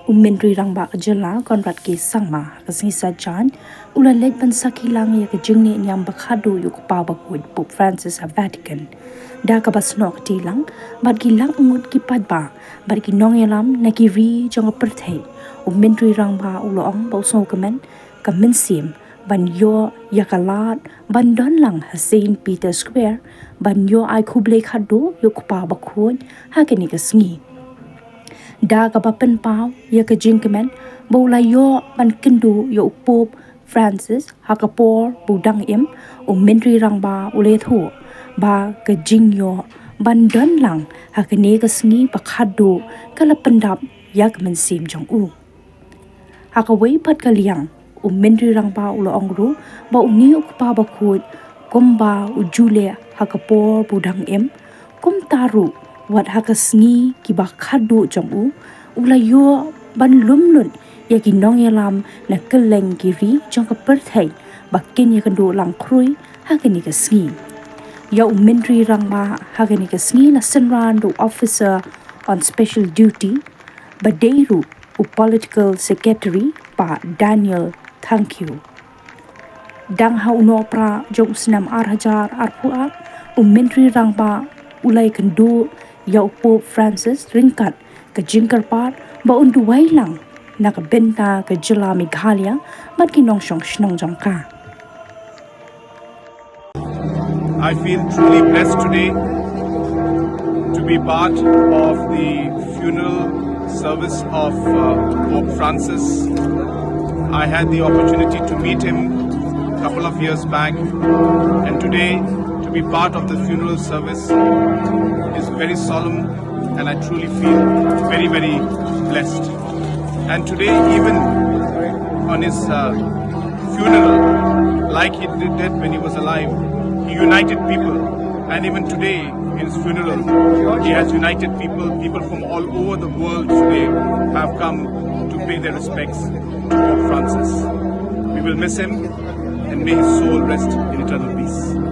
Menteri Rangba Ajala Conrad Sangma kasisa Jan ula lekban Sakhi lang ya jinglehniam khatduh yuk pa bakut Pope Francis a Vatican da ka basnok tilang bad ki lang ngut ki padba bad ki nongelam na ki ri jong perthei Menteri Rangba ulong bauso kamen sim ban yo yakalat ban don lang St. Peter Square ban yo ai khuble khatduh yuk pa bakut ha ke ni ka sngi da ka bapen pau ya ka jingkemen bola yo ban kendu yo Pope Francis hakapor budang Menteri Rangba ule thu ba ka jing yo ban don lang hakane ka sngi pa khatduh kala pendap yak men sim jong u hakawei pat ka liang Menteri Rangba ulo ongru ba uni ukpa ba khut komba ujule hakapor budang kum taru wat hakasngi ki ba khatduh jong u ula yo ban lumnun ya ki nong yalam na keleng kiri jong ka perthai bakin ya kandu lang krui hakani ka sngi ya Menteri Rangba hakani ka sngi na senran do officer on special duty badeiru political secretary pa Daniel thank you dang hau no pra jong snam arhajar arpua Menteri Rangba ulai kandu ya Pope Francis ryngkat ka jingkar pat ba undu wailang na ka benta ka jila Meghalaya mat ki nong shong shnong jong ka. I feel truly blessed today to be part of the funeral service of Pope Francis. I had the opportunity to meet him a couple of years back, and today to be part of the funeral service is very solemn, and I truly feel very, very blessed. And today, even on his funeral, like he did when he was alive, he united people. And even today, in his funeral, he has united people. People from all over the world today have come to pay their respects to Pope Francis. We will miss him, and may his soul rest in eternal peace.